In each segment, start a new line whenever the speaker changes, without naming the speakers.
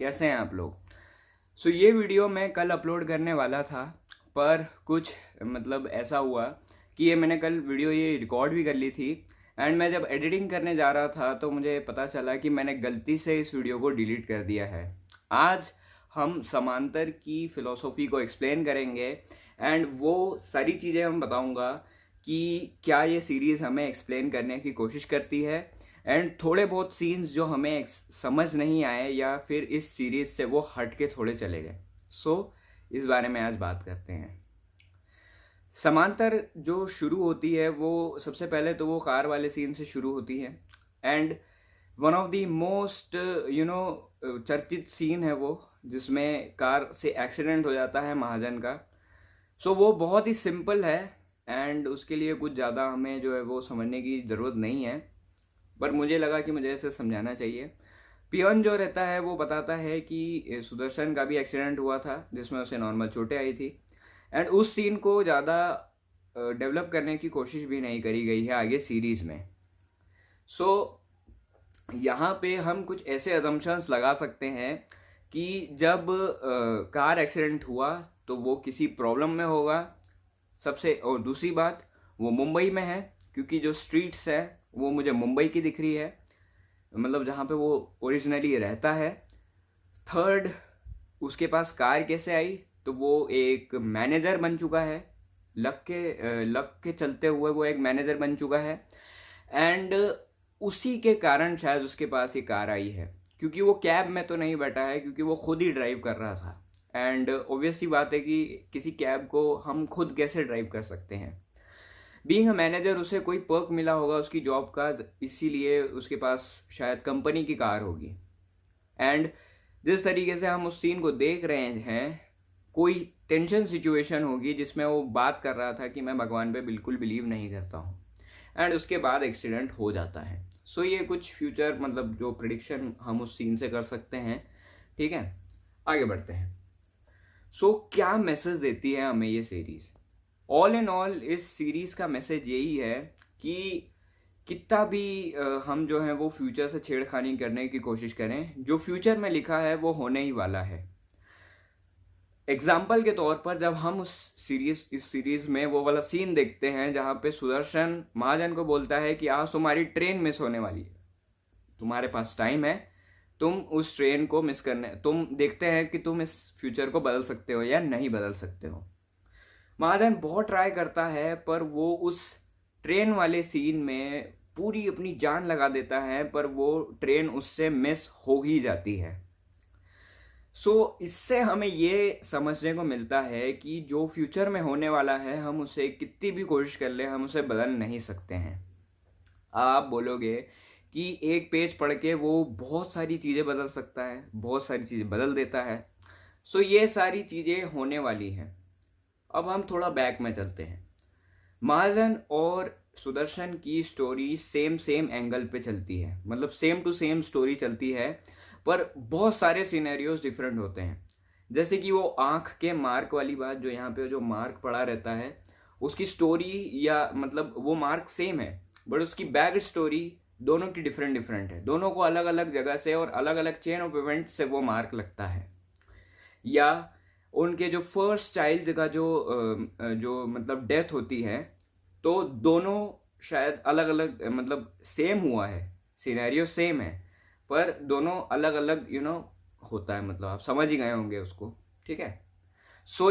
कैसे हैं आप लोग। ये वीडियो मैं कल अपलोड करने वाला था, पर कुछ ऐसा हुआ कि मैंने कल वीडियो रिकॉर्ड भी कर ली थी। एंड मैं जब एडिटिंग करने जा रहा था तो मुझे पता चला कि मैंने गलती से इस वीडियो को डिलीट कर दिया है। आज हम समांतर की फिलॉसफी को एक्सप्लेन करेंगे एंड वो सारी चीज़ें हम बताऊंगा कि क्या ये सीरीज़ हमें एक्सप्लेन करने की कोशिश करती है एंड थोड़े बहुत सीन्स जो हमें समझ नहीं आए या फिर इस सीरीज से वो हट के थोड़े चले गए। इस बारे में आज बात करते हैं। समांतर जो शुरू होती है वो सबसे पहले तो वो कार वाले सीन से शुरू होती है and one of the most चर्चित सीन है वो, जिसमें कार से एक्सीडेंट हो जाता है महाजन का। वो बहुत ही सिंपल है एंड उसके लिए कुछ ज़्यादा हमें जो है वो समझने की ज़रूरत नहीं है, पर मुझे लगा कि मुझे इसे समझाना चाहिए। पियन जो रहता है वो बताता है कि सुदर्शन का भी एक्सीडेंट हुआ था जिसमें उसे नॉर्मल चोटें आई थी एंड उस सीन को ज़्यादा डेवलप करने की कोशिश भी नहीं करी गई है आगे सीरीज में। यहाँ पे हम कुछ ऐसे अजम्पशंस लगा सकते हैं कि जब कार एक्सीडेंट हुआ तो वो किसी प्रॉब्लम में होगा सबसे, और दूसरी बात वो मुंबई में है क्योंकि जो स्ट्रीट्स है वो मुझे मुंबई की दिख रही है, जहाँ पे वो ओरिजिनली रहता है। थर्ड, उसके पास कार कैसे आई, तो वो एक मैनेजर बन चुका है, लक के चलते हुए वो एक मैनेजर बन चुका है एंड उसी के कारण शायद उसके पास ये कार आई है, क्योंकि वो कैब में तो नहीं बैठा है क्योंकि वो खुद ही ड्राइव कर रहा था एंड ऑब्वियसली बात है कि किसी कैब को हम खुद कैसे ड्राइव कर सकते हैं। बीइंग अ मैनेजर उसे कोई पर्क मिला होगा उसकी जॉब का, इसीलिए उसके पास शायद कंपनी की कार होगी। एंड जिस तरीके से हम उस सीन को देख रहे हैं, कोई टेंशन सिचुएशन होगी जिसमें वो बात कर रहा था कि मैं भगवान पे बिल्कुल बिलीव नहीं करता हूँ एंड उसके बाद एक्सीडेंट हो जाता है। ये कुछ फ्यूचर जो प्रिडिक्शन हम उस सीन से कर सकते हैं। ठीक है, आगे बढ़ते हैं। क्या मैसेज देती है हमें ये सीरीज? ऑल इन ऑल इस सीरीज का मैसेज यही है कि कितना भी हम जो है वो फ्यूचर से छेड़खानी करने की कोशिश करें, जो फ्यूचर में लिखा है वो होने ही वाला है। एग्जाम्पल के तौर पर जब हम इस सीरीज में वो वाला सीन देखते हैं जहां पे सुदर्शन महाजन को बोलता है कि आज तुम्हारी ट्रेन मिस होने वाली है, तुम्हारे पास टाइम है, तुम उस ट्रेन को मिस करने, तुम देखते हैं कि तुम इस फ्यूचर को बदल सकते हो या नहीं बदल सकते हो। महाजन बहुत ट्राई करता है पर वो उस ट्रेन वाले सीन में पूरी अपनी जान लगा देता है, पर वो ट्रेन उससे मिस हो ही जाती है। इससे हमें ये समझने को मिलता है कि जो फ्यूचर में होने वाला है हम उसे कितनी भी कोशिश कर ले हम उसे बदल नहीं सकते हैं। आप बोलोगे कि एक पेज पढ़ के वो बहुत सारी चीज़ें बदल सकता है, बहुत सारी चीज़ें बदल देता है। ये सारी चीज़ें होने वाली हैं। अब हम थोड़ा बैक में चलते हैं। महाजन और सुदर्शन की स्टोरी सेम एंगल पे चलती है, सेम टू सेम स्टोरी चलती है, पर बहुत सारे सिनेरियोज डिफरेंट होते हैं। जैसे कि वो आंख के मार्क वाली बात, जो यहाँ पे जो मार्क पड़ा रहता है उसकी स्टोरी, या वो मार्क सेम है बट उसकी बैक स्टोरी दोनों की डिफरेंट है। दोनों को अलग अलग जगह से और अलग अलग चेन ऑफ इवेंट्स से वो मार्क लगता है। या उनके जो फर्स्ट चाइल्ड का जो डेथ होती है, तो दोनों शायद अलग अलग सेम हुआ है, सिनेरियो सेम है, पर दोनों अलग अलग होता है, आप समझ ही गए होंगे उसको। ठीक है,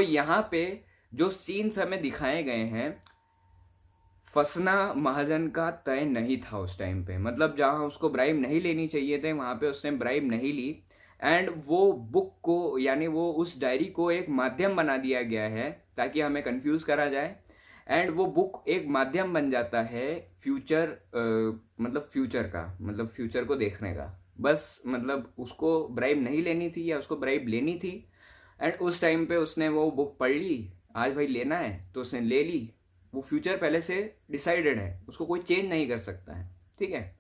यहाँ पे जो सीन्स हमें दिखाए गए हैं, फंसना महाजन का तय नहीं था उस टाइम पे, जहां उसको ब्राइब नहीं लेनी चाहिए थे वहां पे उसने ब्राइब नहीं ली एंड वो बुक को, यानी वो उस डायरी को एक माध्यम बना दिया गया है ताकि हमें कंफ्यूज करा जाए एंड वो बुक एक माध्यम बन जाता है फ्यूचर, फ्यूचर को देखने का। बस उसको ब्राइब नहीं लेनी थी या उसको ब्राइब लेनी थी एंड उस टाइम पे उसने वो बुक पढ़ ली, आज भाई लेना है तो उसने ले ली। वो फ्यूचर पहले से डिसाइडेड है, उसको कोई चेंज नहीं कर सकता है। ठीक है,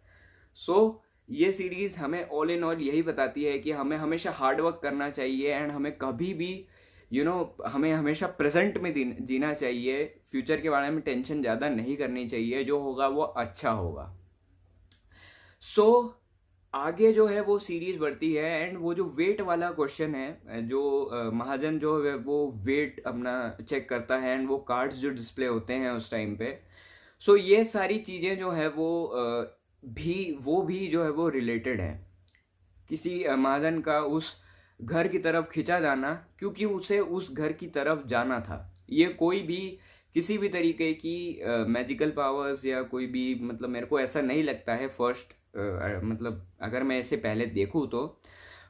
ये सीरीज हमें ऑल इन ऑल यही बताती है कि हमें हमेशा हार्डवर्क करना चाहिए एंड हमें कभी भी हमें हमेशा प्रेजेंट में जीना चाहिए। फ्यूचर के बारे में टेंशन ज़्यादा नहीं करनी चाहिए, जो होगा वो अच्छा होगा। आगे जो है वो सीरीज बढ़ती है एंड वो जो वेट वाला क्वेश्चन है, जो महाजन जो है वो वेट अपना चेक करता है एंड वो कार्ड्स जो डिस्प्ले होते हैं उस टाइम पे, सो ये सारी चीज़ें जो है वो भी जो है वो रिलेटेड है। किसी महाजन का उस घर की तरफ खिंचा जाना क्योंकि उसे उस घर की तरफ जाना था। ये कोई भी किसी भी तरीके की मैजिकल पावर्स या कोई भी, मतलब मेरे को ऐसा नहीं लगता है फर्स्ट, मतलब अगर मैं इसे पहले देखूँ तो।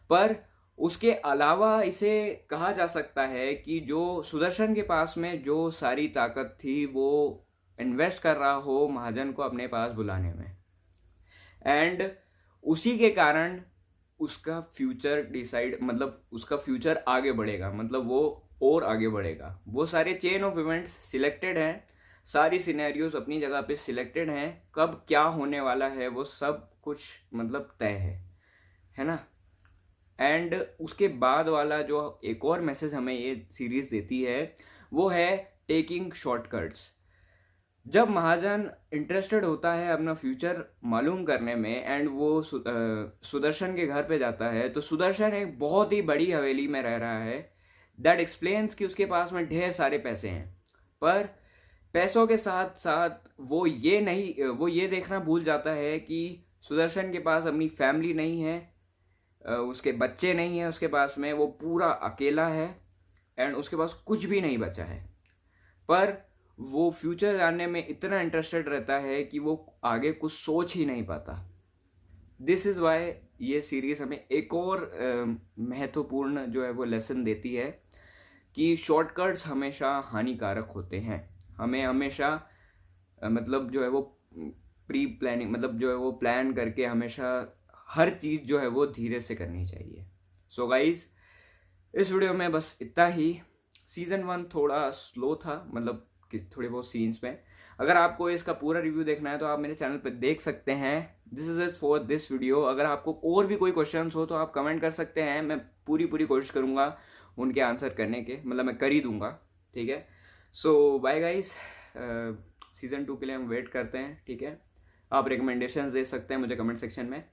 पर उसके अलावा इसे कहा जा सकता है कि जो सुदर्शन के पास में जो सारी ताकत थी वो इन्वेस्ट कर रहा हो महाजन को अपने पास बुलाने में, एंड उसी के कारण उसका फ्यूचर डिसाइड, मतलब उसका फ्यूचर आगे बढ़ेगा, मतलब वो और आगे बढ़ेगा। वो सारे चेन ऑफ इवेंट्स सिलेक्टेड हैं, सारी सिनेरियोज अपनी जगह पे सिलेक्टेड हैं, कब क्या होने वाला है वो सब कुछ मतलब तय है ना। एंड उसके बाद वाला जो एक और मैसेज हमें ये सीरीज देती है वो है टेकिंग शॉर्टकट्स। जब महाजन इंटरेस्टेड होता है अपना फ्यूचर मालूम करने में एंड वो सुदर्शन के घर पे जाता है, तो सुदर्शन एक बहुत ही बड़ी हवेली में रह रहा है। दैट एक्सप्लेन्स कि उसके पास में ढेर सारे पैसे हैं, पर पैसों के साथ साथ वो ये देखना भूल जाता है कि सुदर्शन के पास अपनी फैमिली नहीं है, उसके बच्चे नहीं हैं उसके पास में, वो पूरा अकेला है एंड उसके पास कुछ भी नहीं बचा है। पर वो फ्यूचर जानने में इतना इंटरेस्टेड रहता है कि वो आगे कुछ सोच ही नहीं पाता। दिस इज़ वाई ये सीरीज हमें एक और महत्वपूर्ण जो है वो लेसन देती है कि शॉर्टकट्स हमेशा हानिकारक होते हैं। हमें हमेशा मतलब जो है वो प्री प्लानिंग, मतलब जो है वो प्लान करके हमेशा हर चीज़ जो है वो धीरे से करनी चाहिए। सो गाइज, इस वीडियो में बस इतना ही। सीज़न 1 थोड़ा स्लो था, मतलब कि थोड़े बहुत सीन्स में। अगर आपको इसका पूरा रिव्यू देखना है तो आप मेरे चैनल पर देख सकते हैं। This is it for this video. अगर आपको और भी कोई क्वेश्चंस हो तो आप कमेंट कर सकते हैं, मैं पूरी कोशिश करूँगा उनके आंसर करने के, मतलब मैं कर ही दूंगा, ठीक है। सो बाय गाइस, सीज़न 2 के लिए हम वेट करते हैं, ठीक है। आप रिकमेंडेशंस दे सकते हैं मुझे कमेंट सेक्शन में।